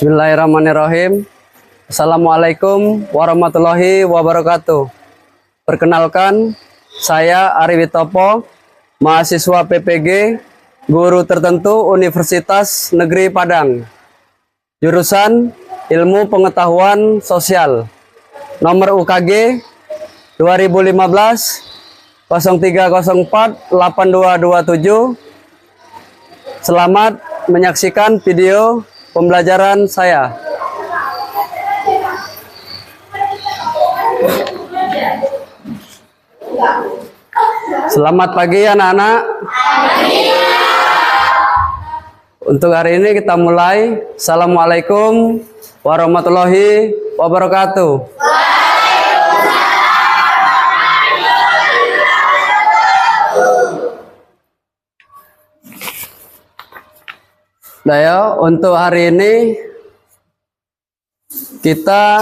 Bismillahirrahmanirrahim. Assalamualaikum warahmatullahi wabarakatuh. Perkenalkan, saya Ari Witopo, mahasiswa PPG, guru tertentu Universitas Negeri Padang. Jurusan Ilmu Pengetahuan Sosial. Nomor UKG 2015 0304 8227. Selamat menyaksikan video pembelajaran saya. Selamat pagi anak-anak. Untuk hari ini kita mulai. Assalamualaikum warahmatullahi wabarakatuh. Nah ya, untuk hari ini kita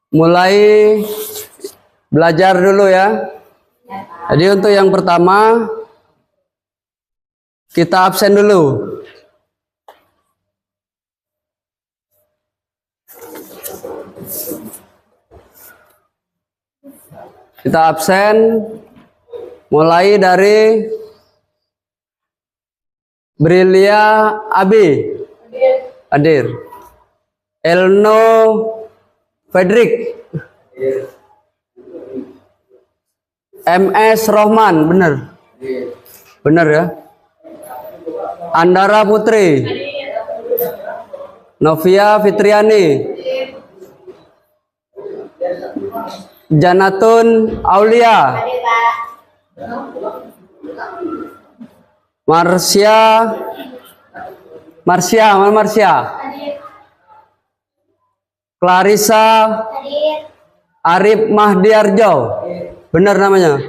mulai belajar dulu ya. Jadi untuk yang pertama kita absen dulu. Kita absen mulai dari Brilia Abi hadir. Elno Fedrik. MS Rohman, bener. Bener ya. Andara Putri. Novia Fitriani. Janatun Aulia. Marsya. Clarissa Arif Mahdiarjo, benar namanya.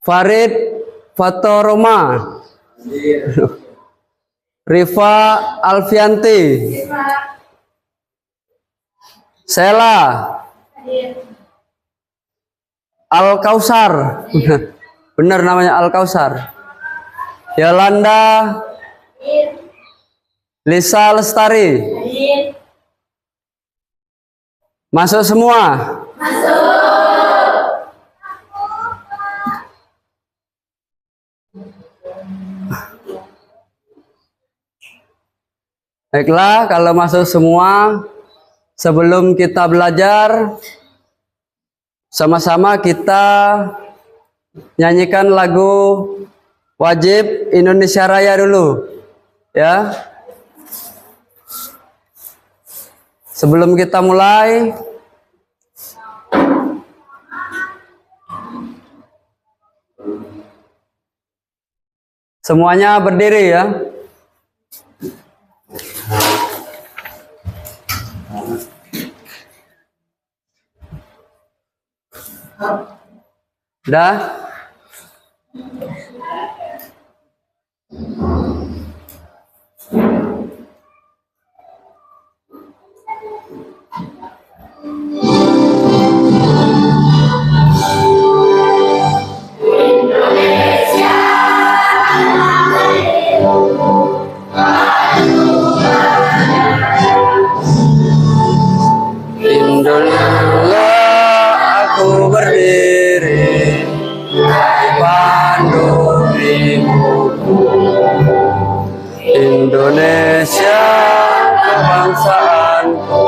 Farid Fatoroma. Rifa Alfianti. Sela Al-Kausar. Benar namanya Al-Kausar. Yolanda Lisa Lestari. Masuk semua. Baiklah, kalau masuk semua, sebelum kita belajar, sama-sama kita nyanyikan lagu wajib Indonesia Raya dulu ya. Sebelum kita mulai, semuanya berdiri ya. Udah? Indonesia kebangsaanku,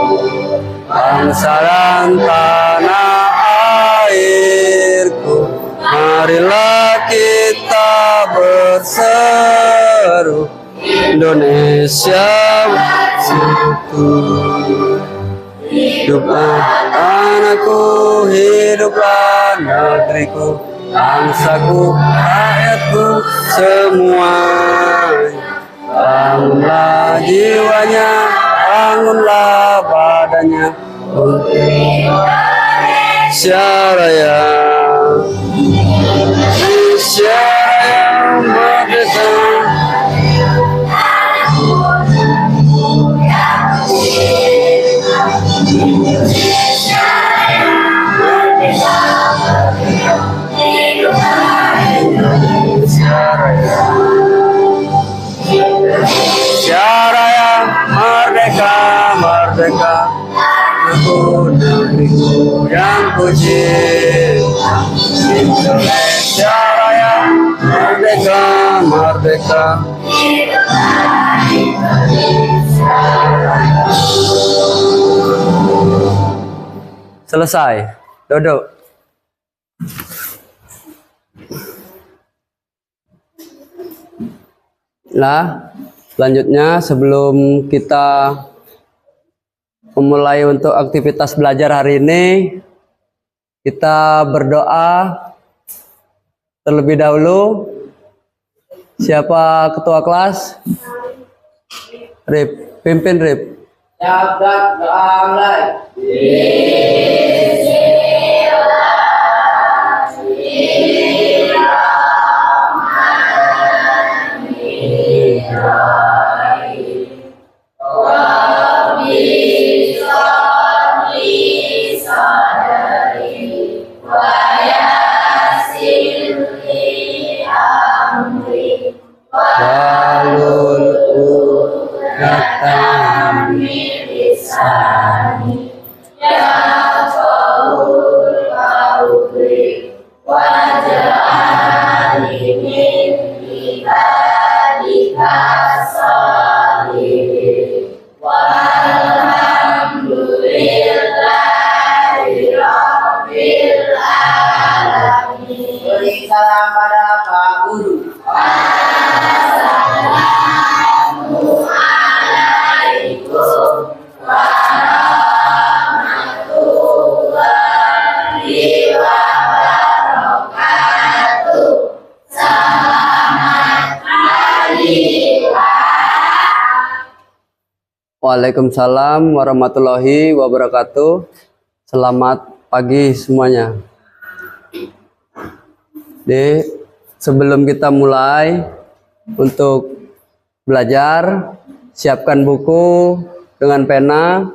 bangsa dan tanah airku. Marilah kita berseru, Indonesia bersatu. Hiduplah anakku, hiduplah negeriku, bangsaku, rakyatku semua. Bangunlah jiwanya, bangunlah badannya, untuk Indonesia Raya. Indonesia Raya merdeka. Indonesia Raya merdeka. Indonesia Raya. Indonesia merdeka, aku negeriku yang puji. Indonesia Raya, merdeka, merdeka. Selesai, duduk. Nah, selanjutnya sebelum kita memulai untuk aktivitas belajar hari ini, kita berdoa terlebih dahulu. Siapa ketua kelas? Rip, pimpin Rip. Jabat doa mulai. Beri salam pada Pak Guru. Waalaikumsalam warahmatullahi wabarakatuh. Selamat pagi semuanya. Sebelum kita mulai untuk belajar, siapkan buku dengan pena.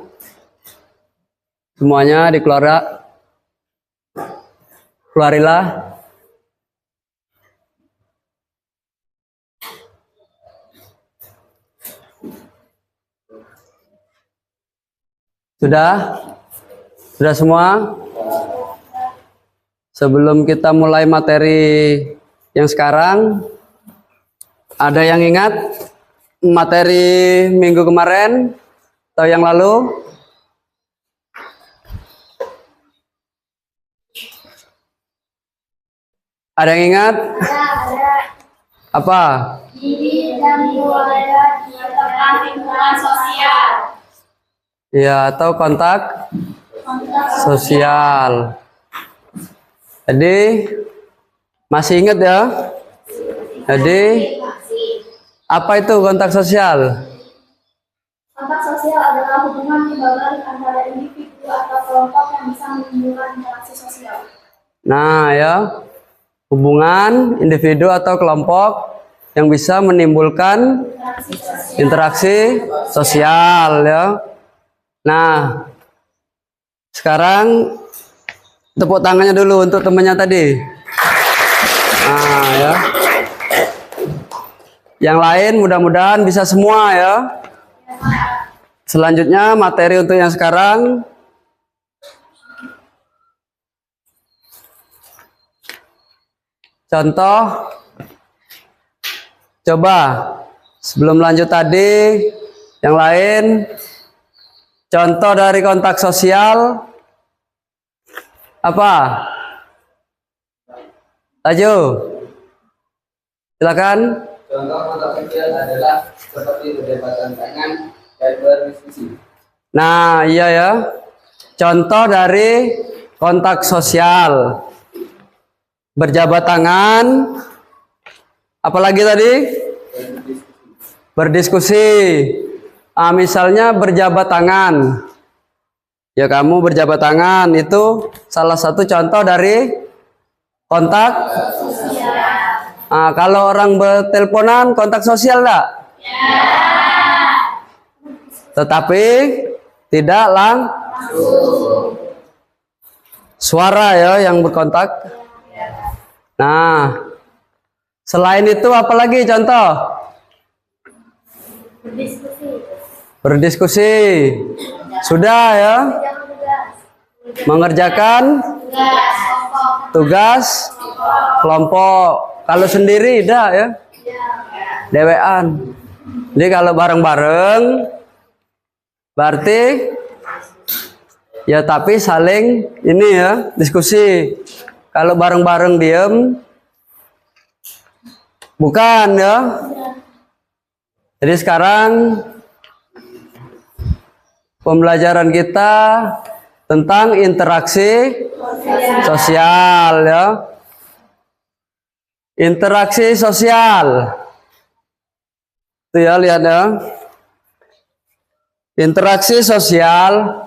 Semuanya keluarilah. Sudah semua? Sebelum kita mulai materi yang sekarang, ada yang ingat materi minggu kemarin atau yang lalu? Ada yang ingat? Apa? Lingkungan sosial. Ya, atau kontak sosial. Jadi masih ingat ya? Jadi apa itu kontak sosial? Kontak sosial adalah hubungan timbalan antara individu atau kelompok yang bisa menimbulkan interaksi sosial. Nah ya, hubungan individu atau kelompok yang bisa menimbulkan interaksi sosial ya. Nah, sekarang tepuk tangannya dulu untuk temannya tadi. Nah ya, yang lain mudah-mudahan bisa semua ya. Selanjutnya materi untuk yang sekarang, contoh. Coba sebelum lanjut tadi, yang lain contoh dari kontak sosial apa? Laju, silakan. Contoh kontak sosial adalah seperti berjabatan tangan dan berdiskusi. Nah, iya ya. Contoh dari kontak sosial, berjabat tangan, apalagi tadi? Berdiskusi. Misalnya berjabat tangan. Ya, kamu berjabat tangan itu salah satu contoh dari kontak sosial. Kalau orang berteleponan kontak sosial enggak? Ya. Tetapi tidak langsung. Suara ya yang berkontak. Nah, selain itu apalagi contoh? Berdiskusi. Sudah ya. Mengerjakan tugas kelompok. Kalau sendiri tidak ya. Dewean. Jadi kalau bareng-bareng berarti ya tapi saling ini ya diskusi. Kalau bareng-bareng diem bukan ya. Jadi sekarang pembelajaran kita tentang interaksi sosial ya. Interaksi sosial. Itu ya, lihat ya. Interaksi sosial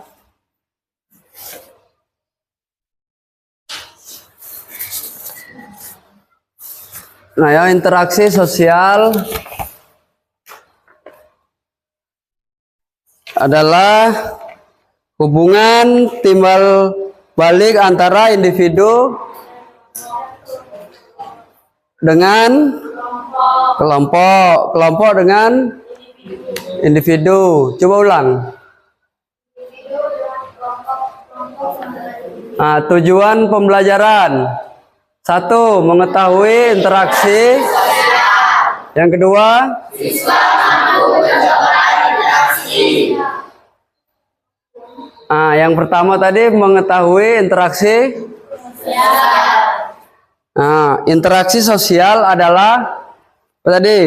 nah ya, interaksi sosial adalah hubungan timbal balik antara individu dengan kelompok, kelompok dengan individu. Coba ulang. Nah, tujuan pembelajaran: 1. Mengetahui interaksi. Yang kedua, yang pertama tadi mengetahui interaksi. Nah, interaksi sosial adalah apa tadi?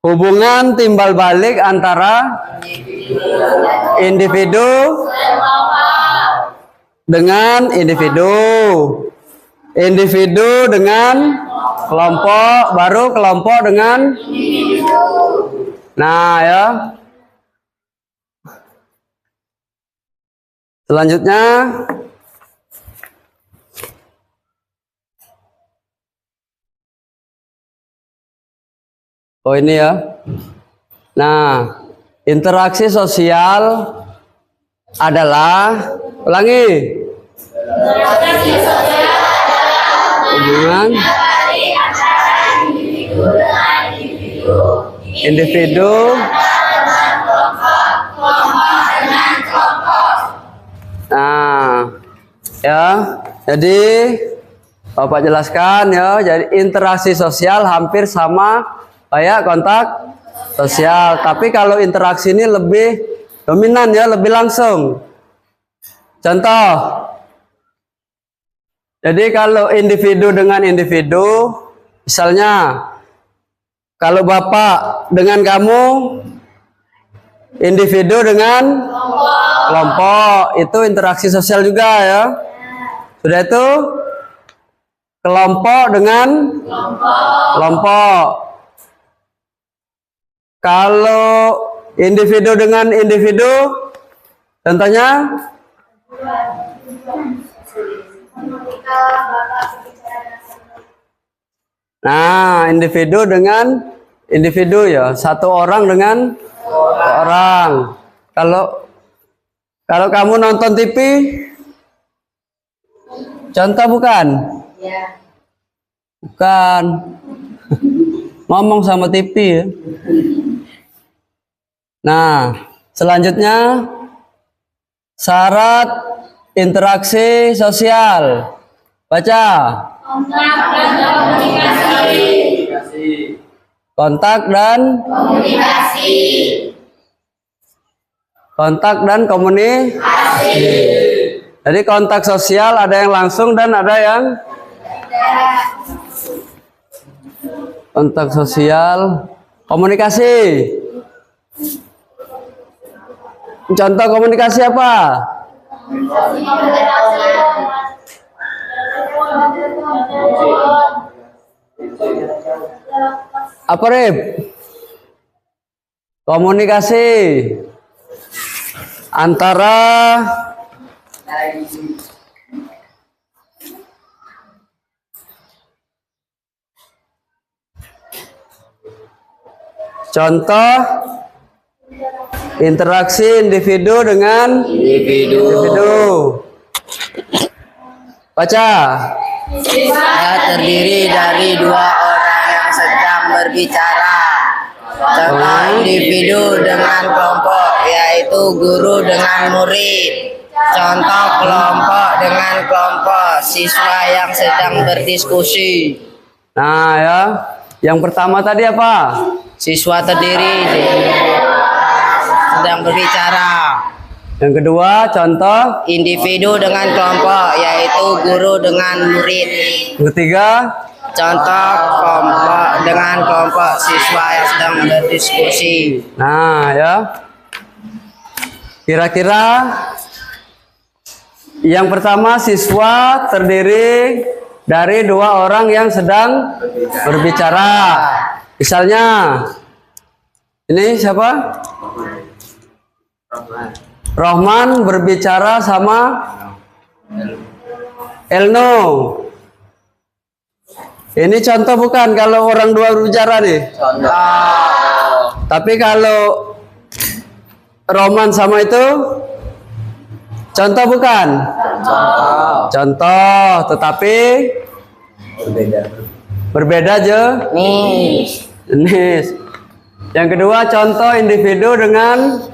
Hubungan timbal balik antara individu dengan individu, individu dengan kelompok, baru kelompok dengan nah ya. Selanjutnya ini ya. Nah, interaksi sosial adalah, ulangi. Interaksi sosial adalah hubungan individu nah ya, jadi Bapak jelaskan ya. Jadi interaksi sosial hampir sama kayak kontak sosial, tapi kalau interaksi ini lebih dominan ya, lebih langsung. Contoh, jadi kalau individu dengan individu, misalnya kalau Bapak dengan kamu, individu dengan kelompok, itu interaksi sosial juga ya. Sudah itu, kelompok dengan kelompok. Kalau individu dengan individu, contohnya nah, individu dengan individu ya, satu orang dengan orang. Kalau kamu nonton TV, contoh bukan? Bukan. Ngomong sama TV ya. Nah, selanjutnya syarat interaksi sosial. Baca. Kontak dan komunikasi. Kontak dan komunikasi. Jadi kontak sosial ada yang langsung dan ada yang kontak sosial, komunikasi. Contoh komunikasi apa? Apa, Rip? Komunikasi antara contoh interaksi individu dengan individu. Baca. Saya terdiri dari dua orang yang yang sedang berbicara. Contoh individu dengan kelompok, yaitu guru dengan murid. Contoh kelompok dengan kelompok, siswa yang sedang berdiskusi. Nah ya, yang pertama tadi apa? Siswa terdiri sedang berbicara. Yang kedua contoh. Individu dengan kelompok, yaitu guru dengan murid. Yang ketiga. Contoh kelompok dengan kelompok, siswa yang sedang berdiskusi. Nah ya, kira-kira yang pertama siswa terdiri dari dua orang yang sedang berbicara. Misalnya ini siapa? Rohman berbicara sama Elno. Ini contoh bukan kalau orang dua berbicara nih? Contoh. Tapi kalau Rohman sama itu contoh bukan? Contoh. Contoh, tetapi berbeda aja jenis. Yang kedua contoh individu dengan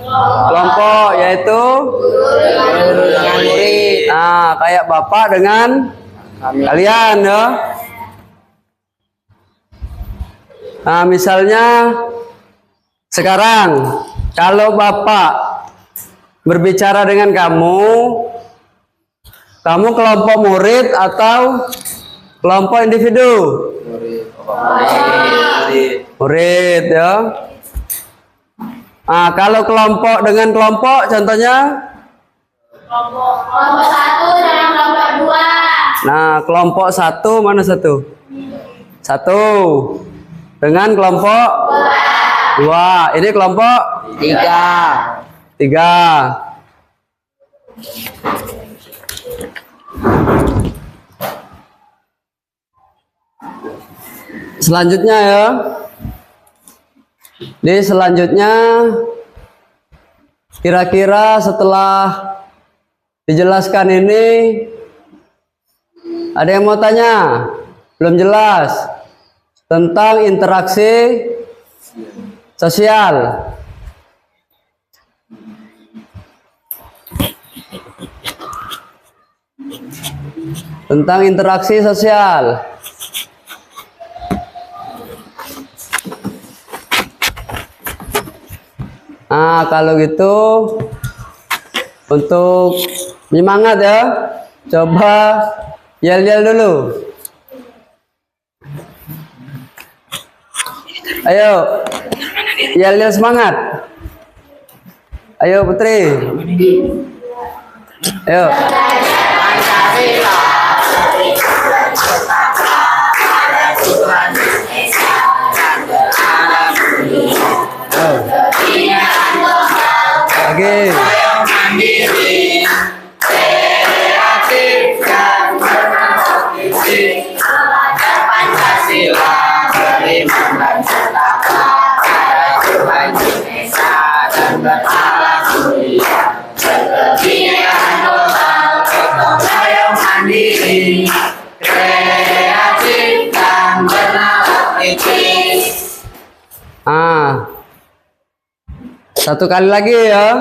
kelompok, yaitu Guru dengan murid. nah kayak bapak dengan kalian ya. Nah misalnya sekarang kalau bapak berbicara dengan kamu kelompok murid atau kelompok individu? Murid ya. Nah kalau kelompok dengan kelompok contohnya? Kelompok satu dengan kelompok dua. Nah kelompok satu mana satu? Satu dengan kelompok dua. Ini kelompok tiga. Selanjutnya ya. Di selanjutnya kira-kira setelah dijelaskan ini ada yang mau tanya? Belum jelas tentang interaksi sosial. Tentang interaksi sosial. Nah, kalau gitu untuk menyemangat ya, coba yel-yel dulu. Ayo, yel-yel semangat. Ayo Putri. Ayo. Lagi. Satu kali lagi ya.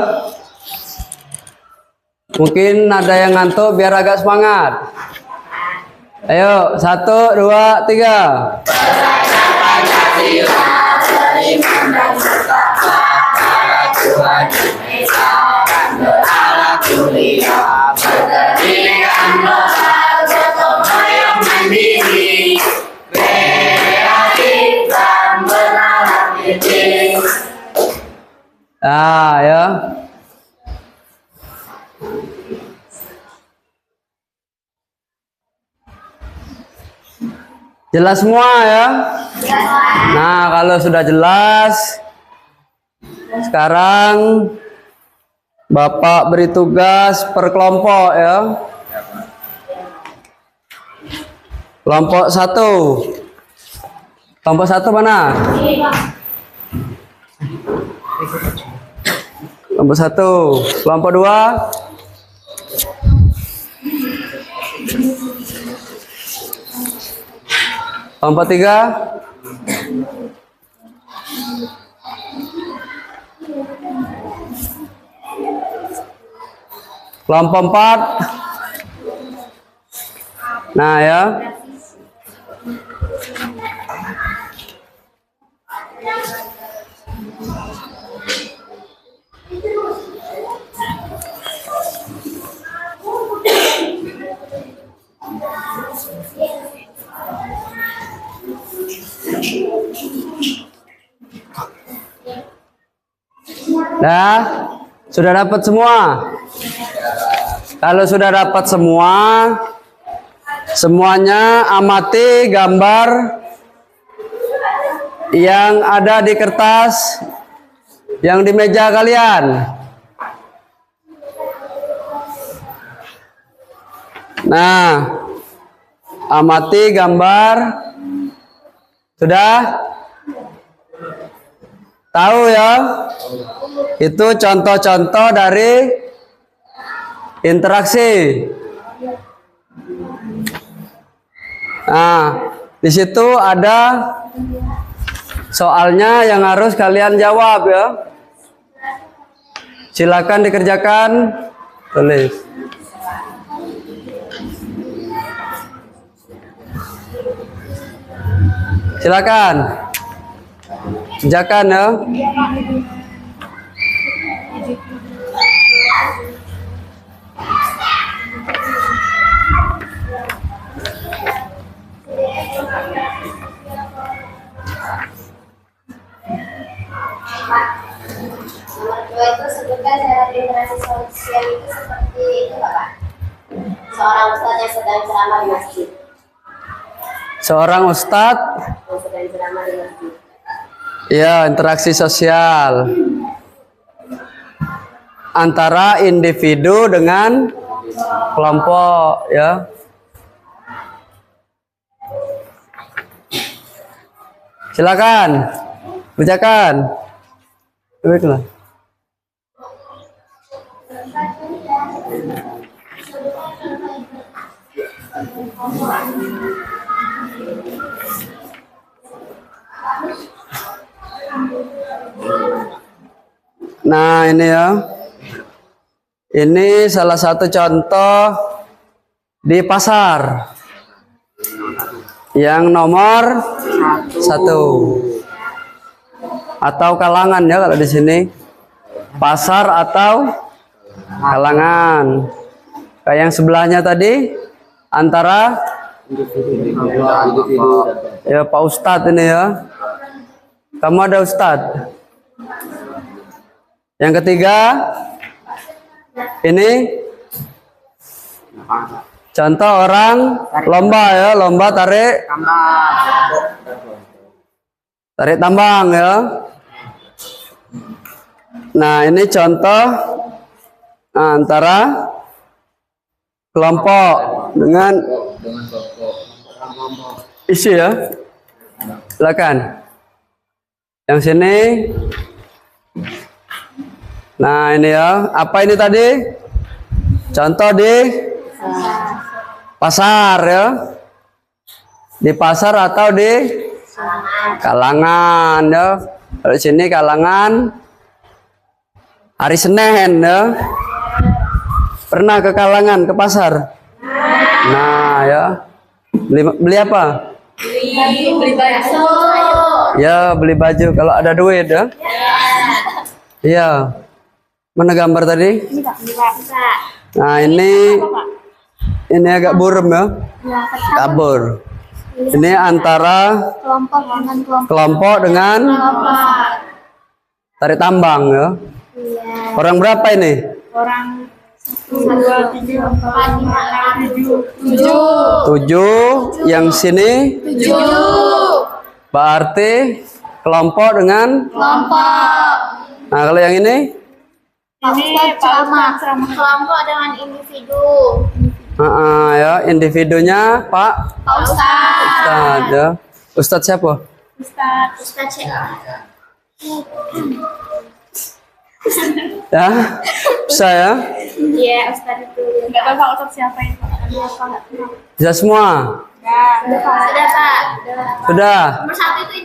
Mungkin ada yang ngantuk biar agak semangat. Ayo, 1, 2, 3. Ah, ya. Jelas semua ya? Nah, kalau sudah jelas, sekarang Bapak beri tugas per kelompok ya. Kelompok 1. Kelompok 1 mana? Kelompok 1. Kelompok 2. Kelompok 3. Kelompok 4. Nah ya. Nah, sudah dapat semua. Kalau sudah dapat semua, semuanya amati gambar yang ada di kertas yang di meja kalian. Nah, amati gambar. Sudah? Tahu ya? Itu contoh-contoh dari interaksi. Nah, di situ ada soalnya yang harus kalian jawab ya. Silakan dikerjakan, tulis. Silakan. Kerjakan ya. Itu sebutkan cara berinteraksi sosial itu seperti itu Bapak. Seorang ustadz yang sedang ceramah di masjid. Seorang ustadz Yang sedang ceramah di masjid. ya, interaksi sosial antara individu dengan kelompok ya. Silakan bacakan. Baiklah. Nah ini ya, ini salah satu contoh di pasar yang nomor 1 atau kalangan ya kalau di sini pasar atau kalangan. Kayak yang sebelahnya tadi antara ya Pak Ustadz ini ya. Kamu ada Ustadz. Yang ketiga ini contoh orang lomba ya, lomba tarik tambang ya. Nah ini contoh antara kelompok dengan isi ya. Silakan. Yang sini. Nah ini ya, apa ini tadi? Contoh di pasar ya. Di pasar atau di kalangan ya. Kalau sini kalangan hari Senin ya. Pernah ke kalangan, ke pasar? Nah ya. Beli apa? Beli bakso. Ya, beli baju kalau ada duit ya. Iya. Mana gambar tadi? Nah, ini agak buram ya. Kabur. Ini antara kelompok dengan tarik tambang ya. Orang berapa ini? Orang 2, 3, 4, 5, 6, 7. 7. Yang sini 7. berarti kelompok dengan Kelompok. Nah, kalau yang ini? Ini ceramah. Kelompok dengan individu. Ya, individunya Pak Ustadz. Ustadz ya. Ustadz siapa? Ustadz Ya, saya. Iya, Ustadz itu. Enggak tahu Pak Ustadz siapa ini. Bisa semua. Sudah Pak. Sudah. Nomor 1 itu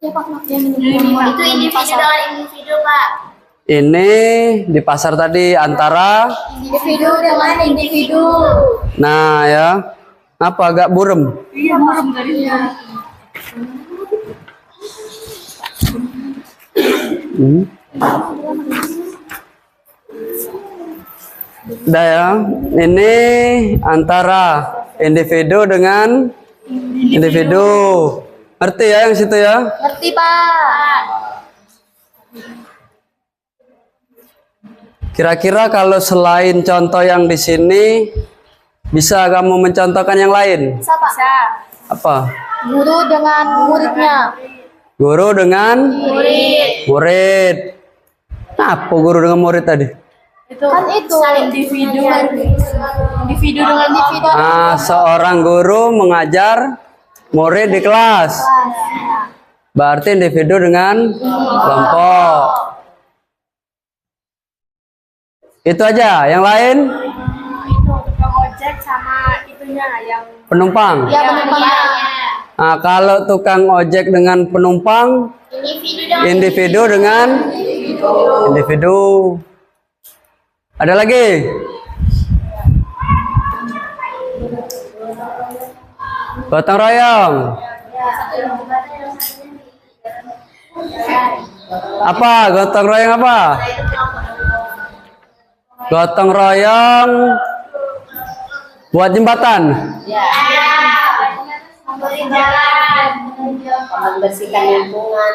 Siapa yang ini? Itu individu dengan individu, Pak. Ini di pasar tadi antara. Individu dengan individu. Nah ya, apa agak burem? Iya, burung garisnya. Udah ya, ini antara individu dengan individu. Ngerti ya yang situ ya? Ngerti, Pak. Kira-kira kalau selain contoh yang di sini, bisa kamu mencontohkan yang lain? Bisa, Pak. Bisa. Apa? Guru dengan muridnya. Guru dengan murid. Apa guru dengan murid tadi? Kan itu individu dengan individu. Ah, seorang guru mengajar murid di kelas. Berarti individu dengan kelompok. Itu aja, yang lain? Itu tukang ojek sama itunya yang Penumpang. ya penumpangnya. Nah, kalau tukang ojek dengan penumpang, individu dengan individu. Ada lagi? Gotong royong. Apa? Gotong royong apa? Gotong royong buat jembatan. Memberi jalan, membersihkan lingkungan.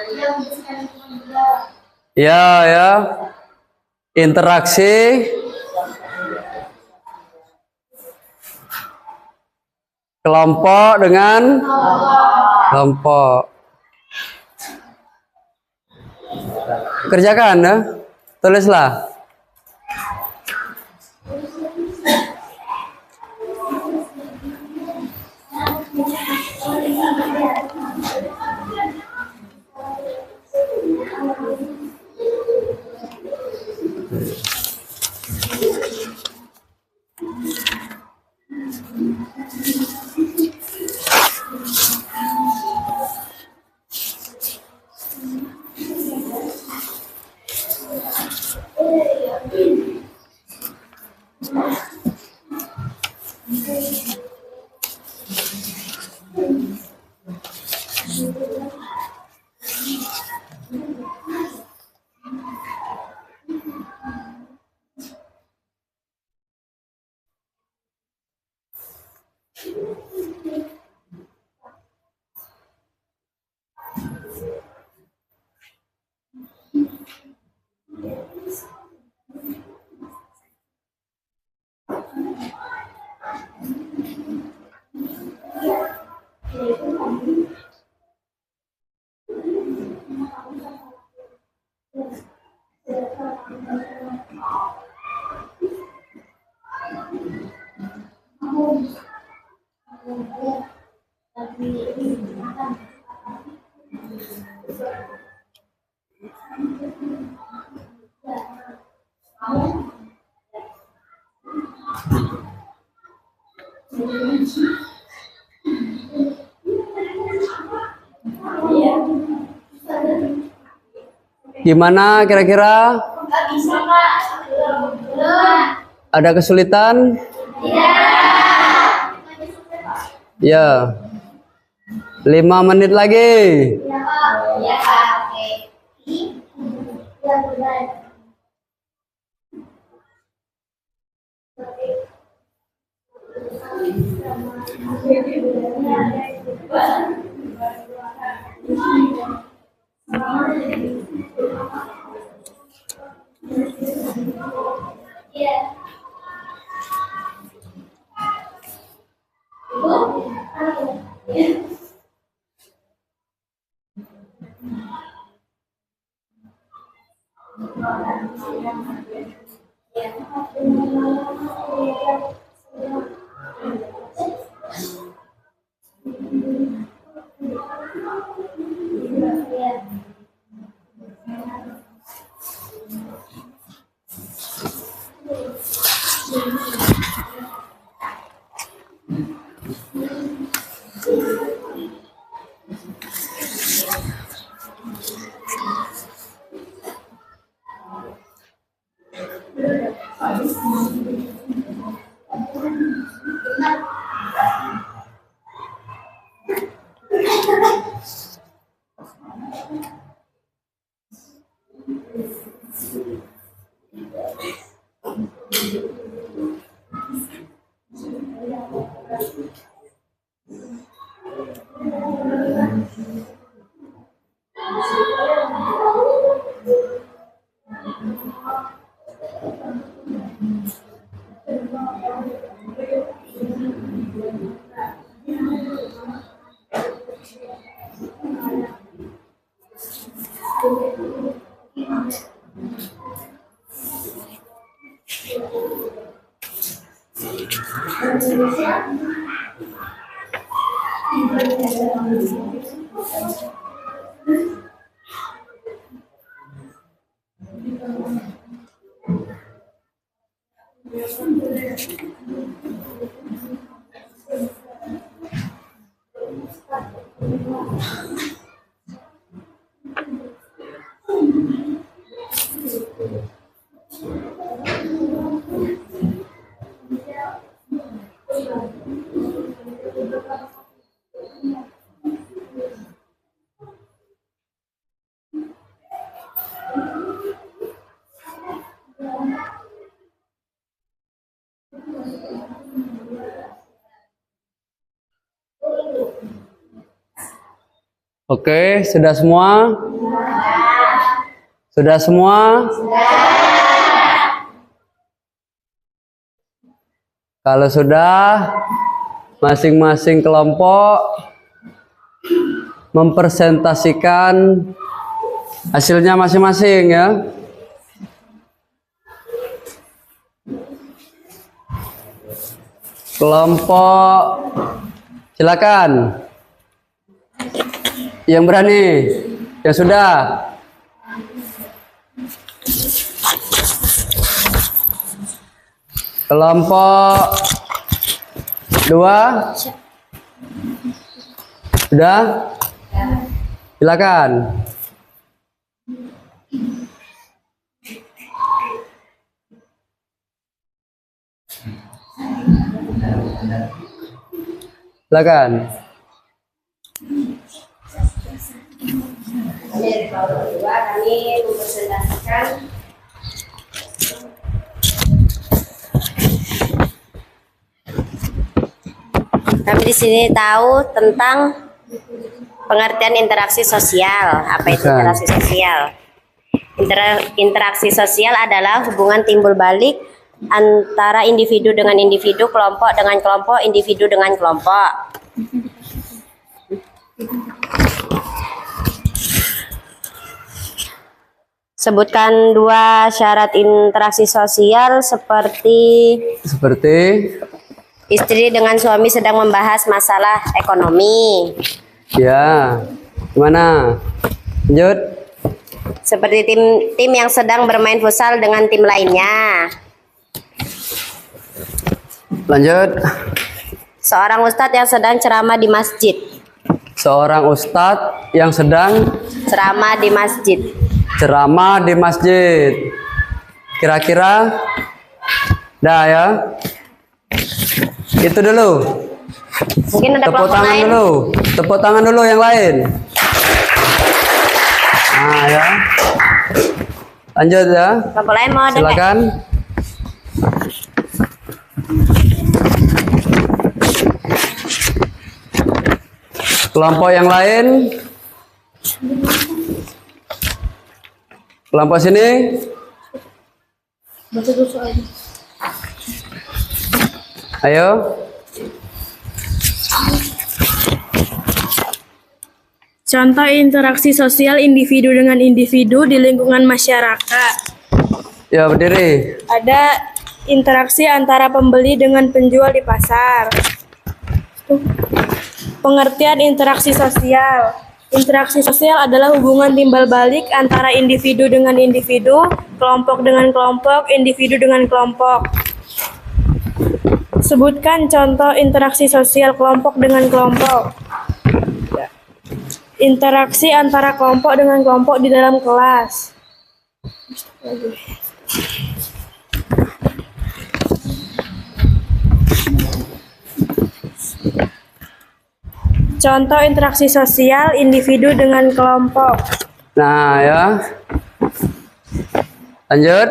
Ya, ya. Interaksi kelompok dengan kelompok. Kerjakan ya. Tulislah. Gimana kira-kira? Ada kesulitan? Ya. 5 menit lagi. Oke, sudah semua? Sudah semua? Kalau sudah, masing-masing kelompok mempresentasikan hasilnya masing-masing ya. Kelompok, silakan. Yang berani, yang sudah. Kelompok 2, sudah? Silakan. Silakan. Dari kelompok 2 kami mempresentasikan kami di sini tahu tentang pengertian interaksi sosial. Apa itu interaksi sosial? Interaksi sosial adalah hubungan timbul balik antara individu dengan individu, kelompok dengan kelompok, individu dengan kelompok. Sebutkan 2 syarat interaksi sosial seperti istri dengan suami sedang membahas masalah ekonomi. Ya, gimana? Lanjut. Seperti tim yang sedang bermain futsal dengan tim lainnya. Lanjut. Seorang ustadz yang sedang ceramah di masjid. Seorang ustadz yang sedang Ceramah di masjid. ceramah di masjid. Kira-kira dah ya. Itu dulu. Mungkin ada Tepuk kelompok tangan lain. dulu. Tepuk tangan dulu yang lain. Nah ya. Lanjut ya. Kelompok lain mau ada nggak? Silakan. Kelompok yang lain. Kelompok sini. Ayo. Contoh interaksi sosial individu dengan individu di lingkungan masyarakat. Ya, berdiri. Ada interaksi antara pembeli dengan penjual di pasar. Pengertian interaksi sosial. Interaksi sosial adalah hubungan timbal balik antara individu dengan individu, kelompok dengan kelompok, individu dengan kelompok. Sebutkan contoh interaksi sosial kelompok dengan kelompok. Interaksi antara kelompok dengan kelompok di dalam kelas. Contoh interaksi sosial individu dengan kelompok. Nah, ya. Lanjut.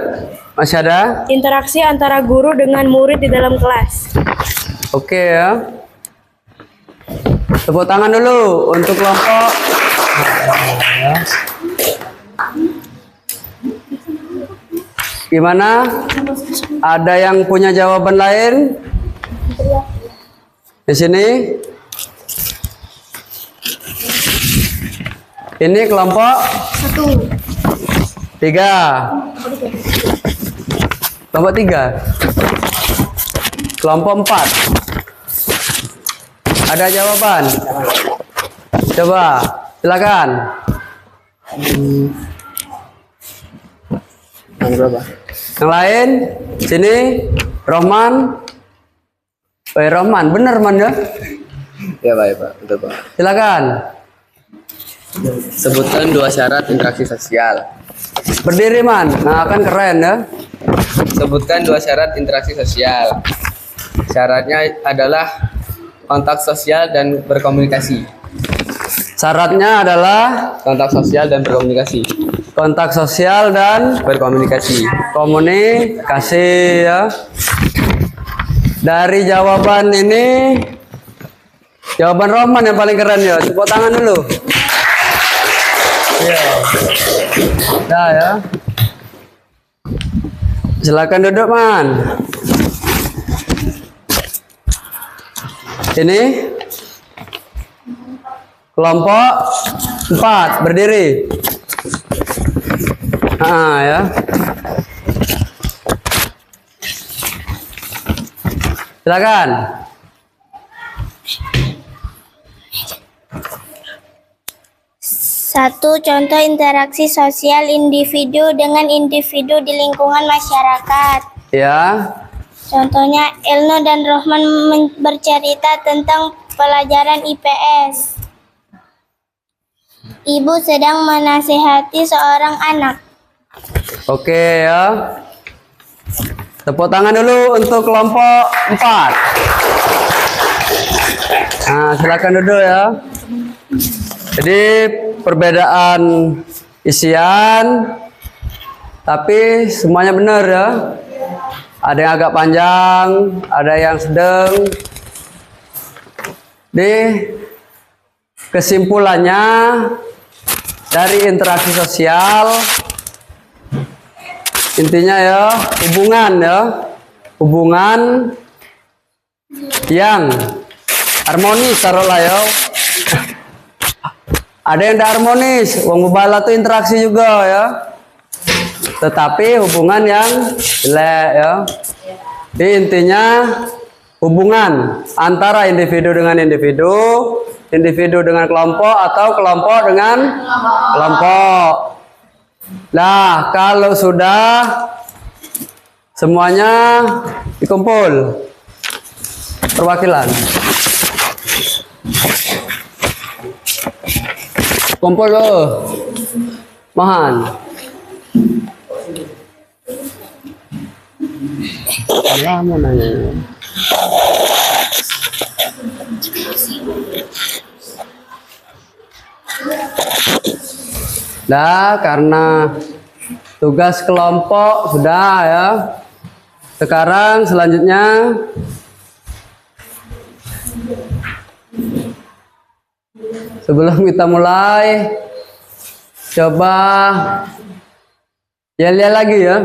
Masih ada? Interaksi antara guru dengan murid di dalam kelas. Oke ya. Tepuk tangan dulu untuk kelompok. Gimana? Ada yang punya jawaban lain? Di sini? Ini kelompok 3. Kelompok 3. Kelompok 4. Ada jawaban? Coba, silakan. Yang lain? Sini, Rohman. Rohman, bener Man ya? Ya Pak, betul Pak. Silakan. Sebutkan 2 syarat interaksi sosial. Berdiri Man. Nah, kan keren ya. Sebutkan 2 syarat interaksi sosial. Syaratnya adalah kontak sosial dan berkomunikasi. Syaratnya adalah Kontak sosial dan berkomunikasi. kontak sosial dan Berkomunikasi. komunikasi ya. Dari jawaban ini, jawaban Roman yang paling keren ya. Tepuk tangan dulu. Iya. Nah ya. Silakan duduk Man. Ini kelompok 4 berdiri. Ya. Silakan. Satu contoh interaksi sosial individu dengan individu di lingkungan masyarakat. Ya. Contohnya Elno dan Rohman bercerita tentang pelajaran IPS. Ibu sedang menasihati seorang anak. Oke ya. Tepuk tangan dulu untuk kelompok 4. Nah, silakan duduk ya. Jadi perbedaan isian, tapi semuanya benar ya. Ada yang agak panjang, ada yang sedang. Di kesimpulannya dari interaksi sosial, intinya ya hubungan yang harmonis taruhlah ya. Ada yang tidak harmonis, wong bebala tuh interaksi juga ya. Tetapi hubungan yang jelek ya. Jadi intinya hubungan antara individu dengan individu, individu dengan kelompok atau kelompok dengan kelompok. Nah, kalau sudah semuanya dikumpul perwakilan. Kumpul loh. Mohon. Lama nanya. Nah, karena tugas kelompok sudah ya. Sekarang selanjutnya sebelum kita mulai, coba lihat lagi ya.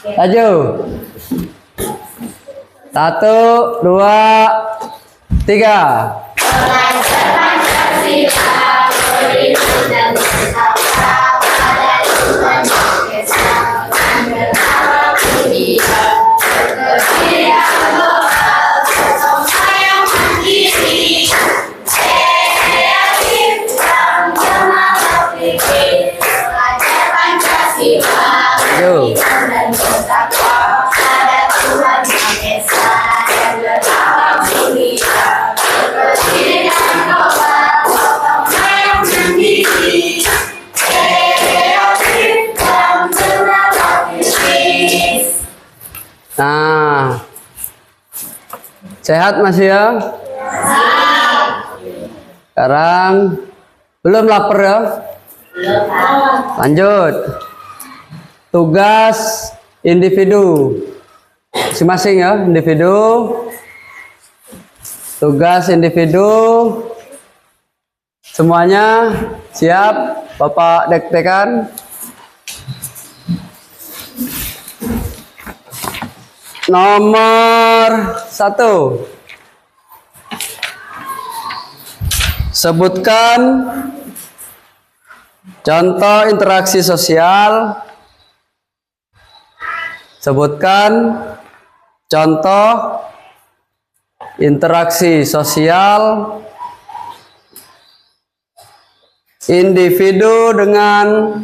Maju. 1, 2, 3. Yo. Nah, sehat masih ya? Sekarang belum lapar ya? Lanjut. Tugas individu masing-masing ya, individu Tugas individu semuanya siap? Bapak dek-dekan. Nomor 1. Sebutkan contoh interaksi sosial. Sebutkan contoh interaksi sosial individu dengan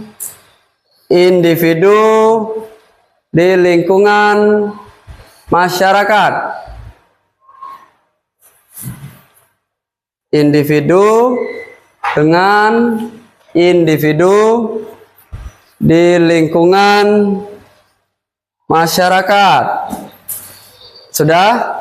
individu di lingkungan masyarakat. Individu dengan individu di lingkungan masyarakat. Sudah?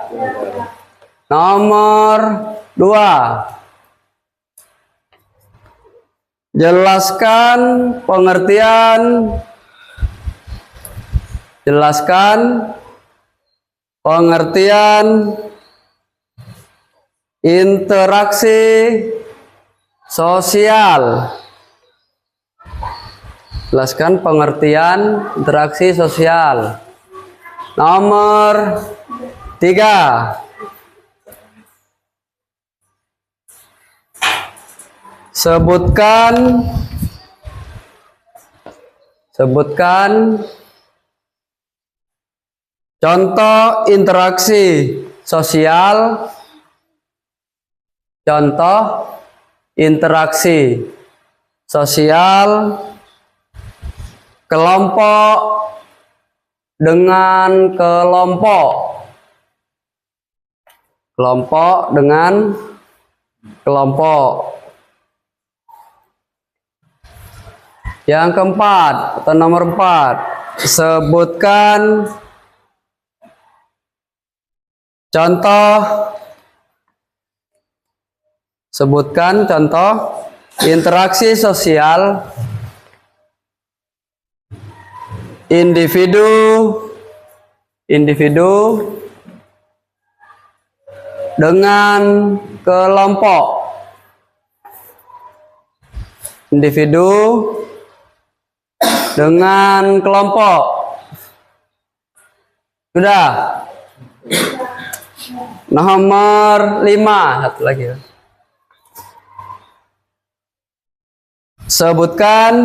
Nomor 2. Jelaskan pengertian interaksi sosial. Jelaskan pengertian interaksi sosial. Nomor 3. Sebutkan contoh interaksi sosial. Contoh interaksi sosial kelompok dengan kelompok. Kelompok dengan kelompok. Yang keempat atau nomor 4, sebutkan contoh interaksi sosial individu dengan kelompok. Individu dengan kelompok. Sudah? Nomor 5, satu lagi. Sebutkan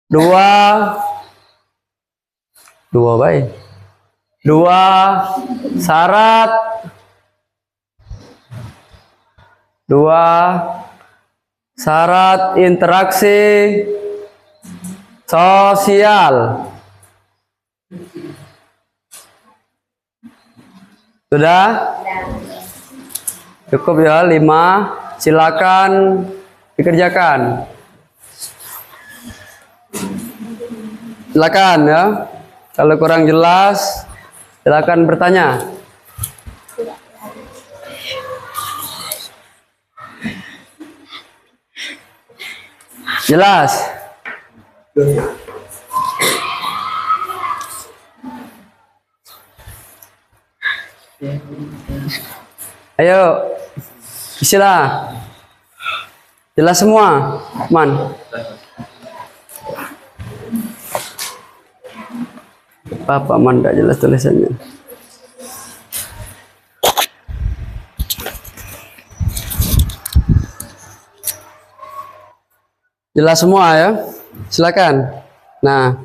dua syarat interaksi sosial. Sudah? Cukup ya 5. Silakan dikerjakan. Silakan ya. Kalau kurang jelas, silakan bertanya. Jelas? Ayo, isilah. Jelas semua, Man. Bapak Man tidak jelas tulisannya. Jelas semua ya? Silakan. Nah,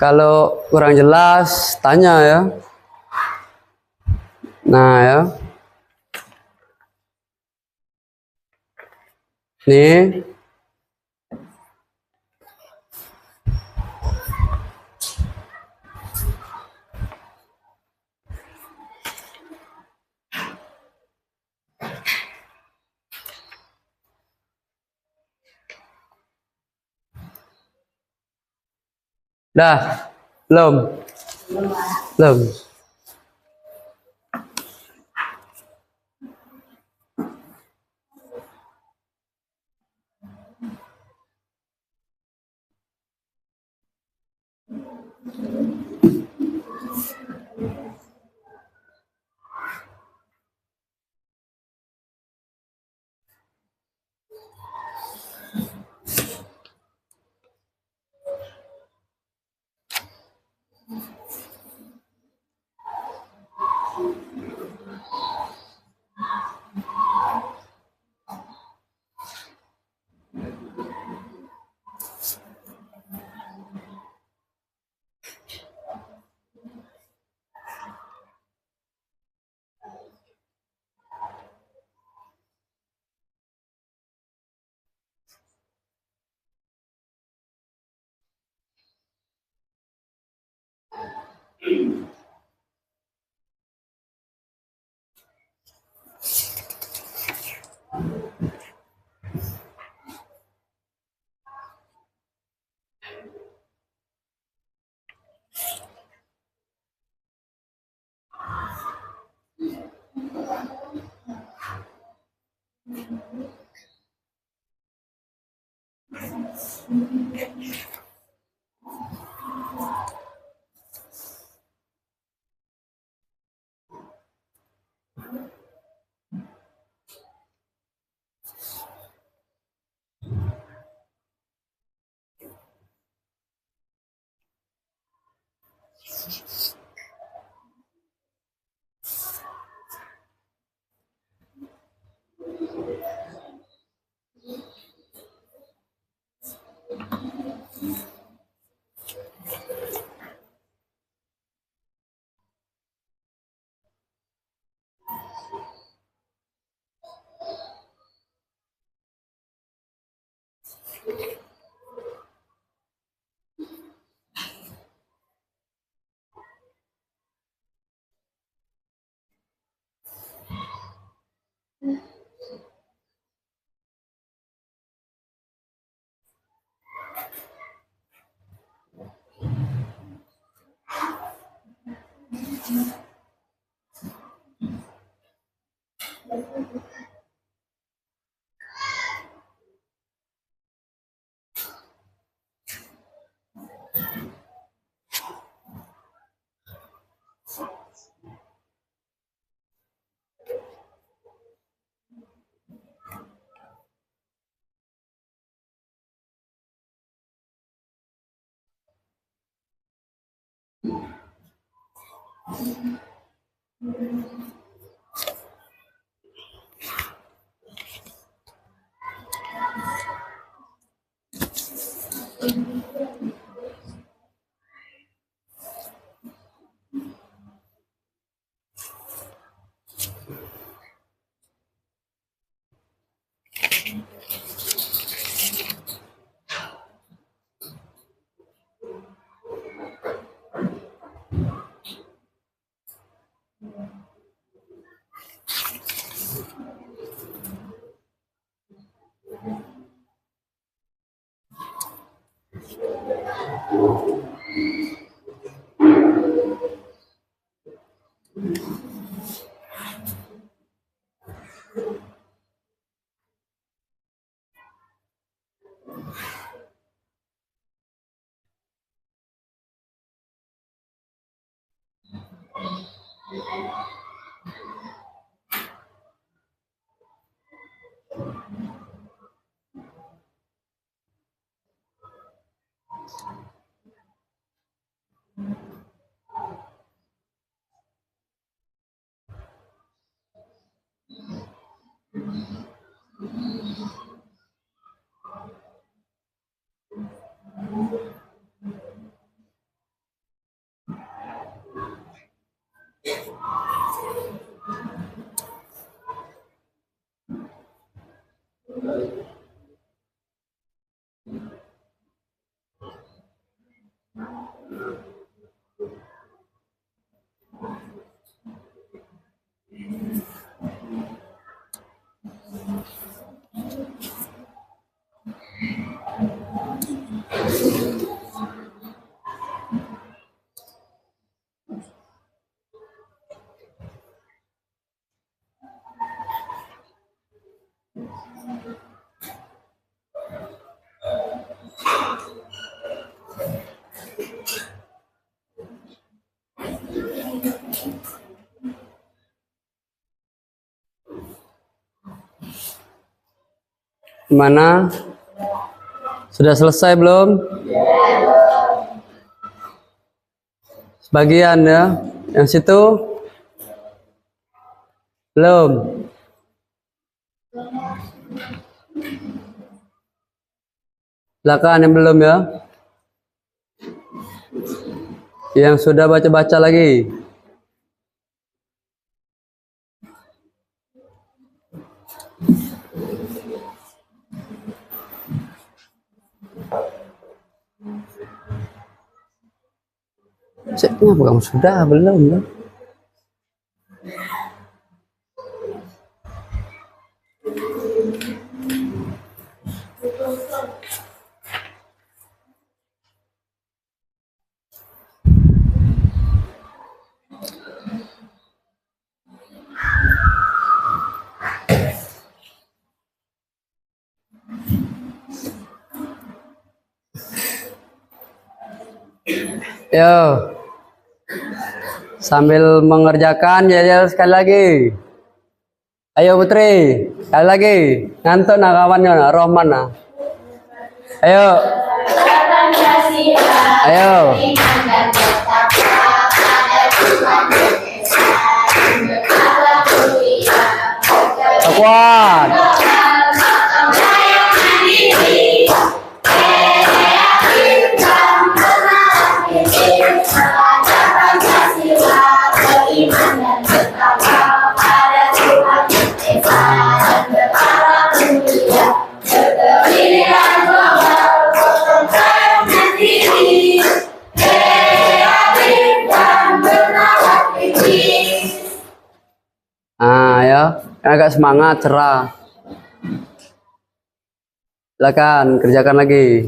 kalau kurang jelas tanya ya. Nah ya. Nih. Dah, belum? Belum. Gimana? Sudah selesai belum? Sebagian ya. Yang situ? Belum. Silakan yang belum ya. Yang sudah baca-baca lagi. Ceknya bukan sudah belum ya. Yo, sambil mengerjakan ya sekali lagi. Ayo Putri, sekali lagi. Ngantuk nak kawannya nak Rohman nak. Ayo. Ayo. Kuat. Ya, agak semangat, cerah. Silakan kerjakan lagi.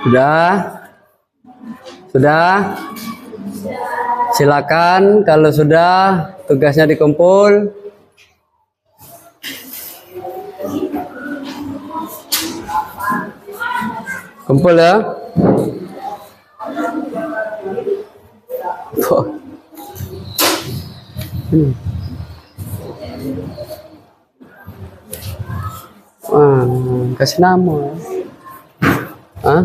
Sudah? Sudah? Silakan kalau sudah tugasnya dikumpul. Kumpul ya. Oh. Kasih nama. Hah?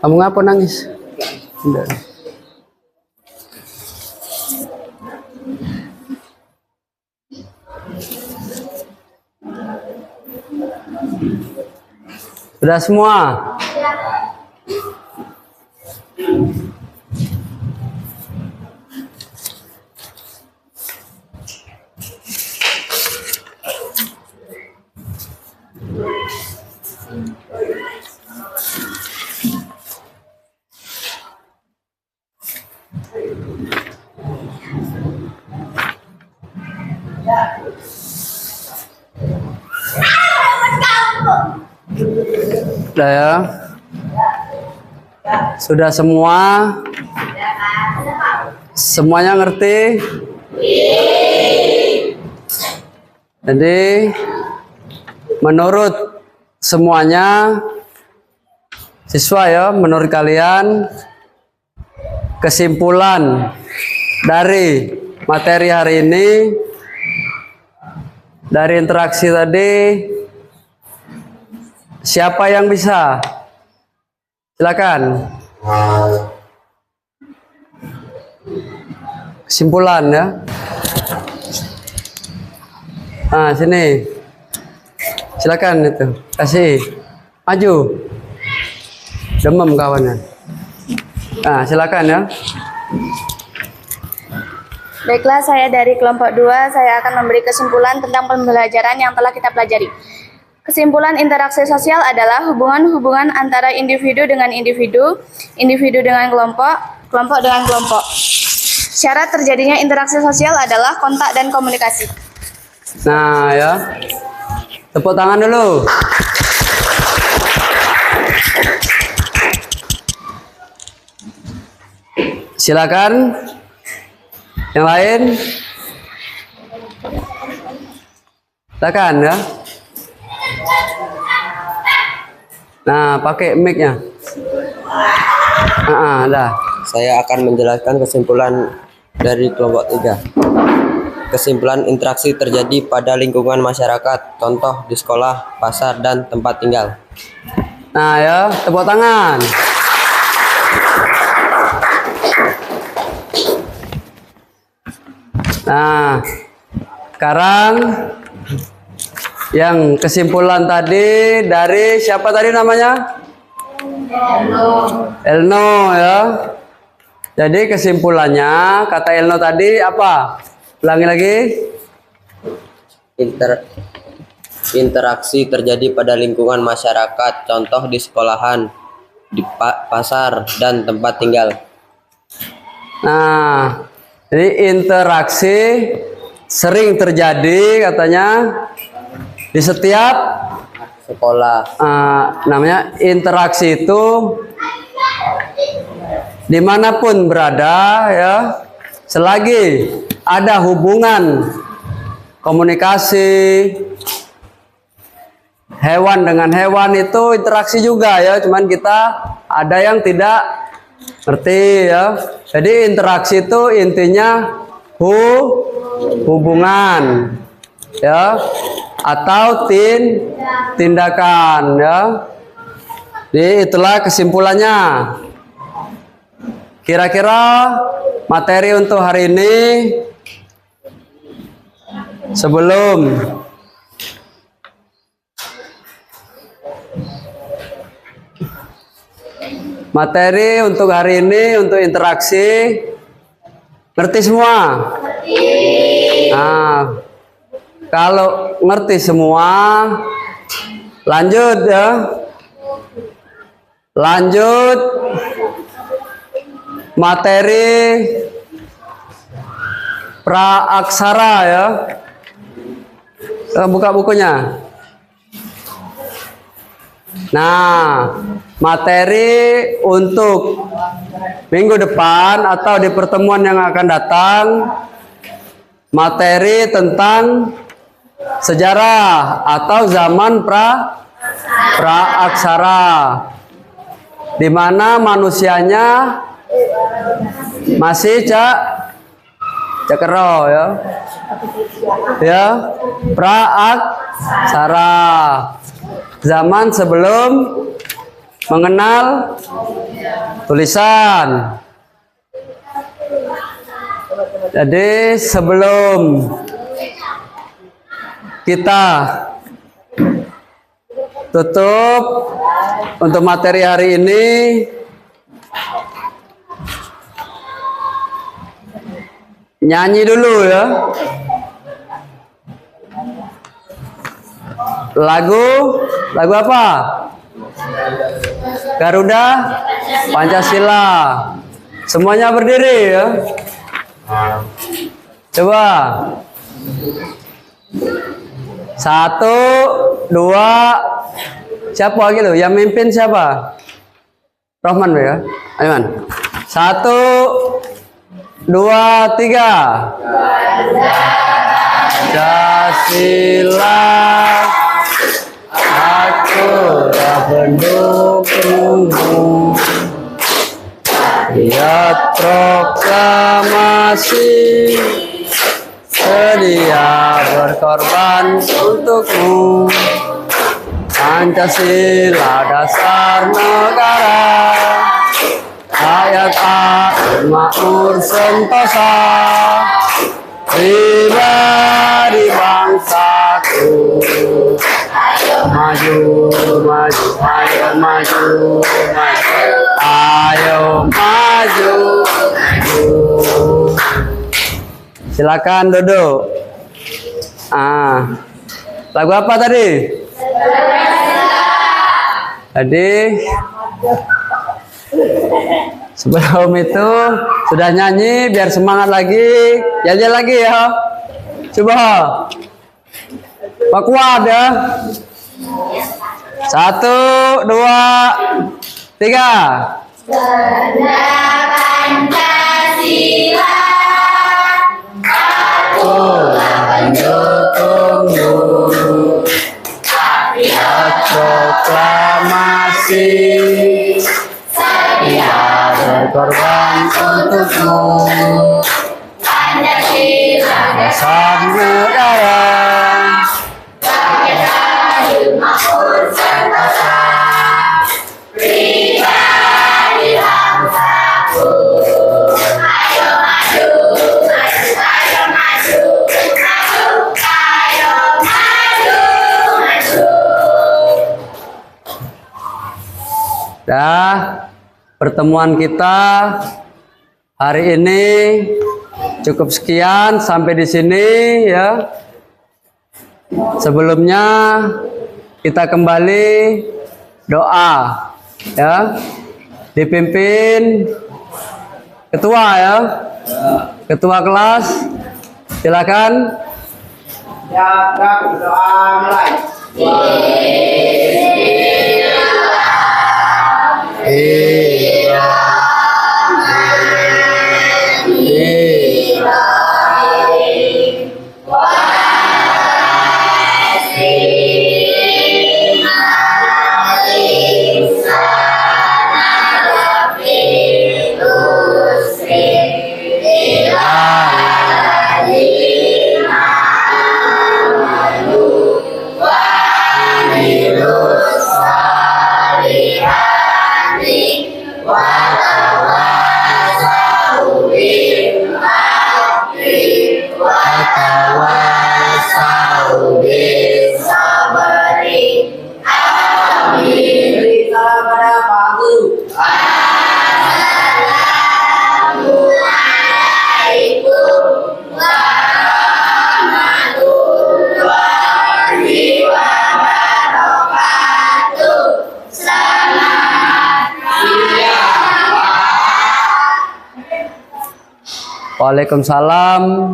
Kamu ngapa nangis? Enggak. Sudah semua? Sudah ya? Sudah semua? Semuanya ngerti? Jadi menurut semuanya siswa ya, menurut kalian kesimpulan dari materi hari ini, dari interaksi tadi, siapa yang bisa? Silakan. Kesimpulan ya. Nah, sini. Silakan itu. Kasih. Maju. Demam kawannya. Nah, silakan ya. Baiklah, saya dari kelompok 2, saya akan memberi kesimpulan tentang pembelajaran yang telah kita pelajari. Kesimpulan interaksi sosial adalah hubungan-hubungan antara individu dengan individu, individu dengan kelompok, kelompok dengan kelompok. Syarat terjadinya interaksi sosial adalah kontak dan komunikasi. Nah, ya. Tepuk tangan dulu. Silakan. Yang lain? Silakan ya. Nah, pakai mic-nya. Dah. Saya akan menjelaskan kesimpulan dari kelompok 3. Kesimpulan interaksi terjadi pada lingkungan masyarakat, contoh di sekolah, pasar, dan tempat tinggal. Nah ya, tepuk tangan. Nah, sekarang yang kesimpulan tadi dari siapa tadi namanya? Elno ya. Jadi kesimpulannya kata Elno tadi apa? Ulangi lagi. Interaksi terjadi pada lingkungan masyarakat, contoh di sekolahan, di pasar, dan tempat tinggal. Nah, jadi interaksi sering terjadi katanya di setiap Sekolah, namanya interaksi itu dimanapun berada ya, selagi ada hubungan komunikasi hewan dengan hewan itu interaksi juga ya, cuman kita ada yang tidak ngerti ya. Jadi interaksi itu intinya hubungan ya, atau tindakan ya. Jadi itulah kesimpulannya. Kira-kira materi untuk hari ini sebelum materi untuk hari ini untuk interaksi ngerti semua? Nah, kalau ngerti semua, lanjut ya. Lanjut materi praaksara ya. Buka bukunya. Nah, materi untuk minggu depan atau di pertemuan yang akan datang, materi tentang sejarah atau zaman pra-aksara, di mana manusianya masih cakero ya, pra-aksara, zaman sebelum mengenal tulisan. Jadi sebelum kita tutup untuk materi hari ini, nyanyi dulu ya. Lagu apa? Garuda Pancasila. Semuanya berdiri ya. Coba. 1, 2. Siapa lagi lo? Yang mimpin siapa? Rohman ya. Ayo, 1, 2, 3. Pancasila, aku pendukungmu. Rakyat proklamasi, sedia berkorban untukmu. Pancasila dasar negara, rakyat makmur sentosa, pribadi bangsaku. Maju, maju, ayo maju, maju, ayo maju, maju. Silakan duduk. Lagu apa tadi? Sebelum itu sudah nyanyi, biar semangat lagi. Nyanyi lagi ya. Coba. Pak kuat ya. 1, 2, 3. Pancasila, aku pendukungmu. Rakyat proklamasi, sedia berkorban untukmu. Pancasila dasar negara, rakyat makmur sentosa, pribadi bangsaku. Ayo maju, maju, ayo maju, maju, ayo maju, maju. Dah, pertemuan kita hari ini cukup sekian, sampai di sini ya. Sebelumnya kita kembali doa ya, dipimpin ketua ya, ketua kelas. Silakan. Ya, berdoa mulai. Waalaikumsalam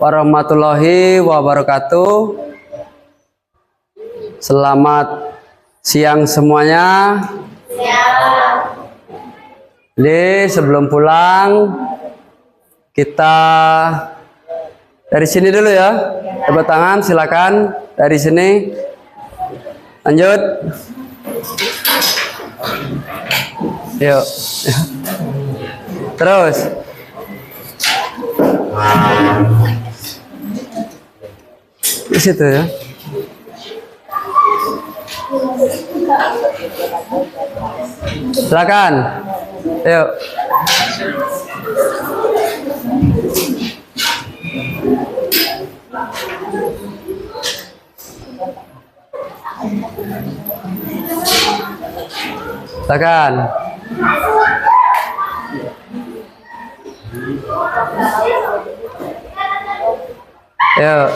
warahmatullahi wabarakatuh. Selamat siang semuanya. Jadi sebelum pulang kita Dari sini dulu ya. Tepuk tangan, silakan. Dari sini. Lanjut. Yuk. Terus. Di situ ya. Silakan. Yuk. Silakan. Yuk.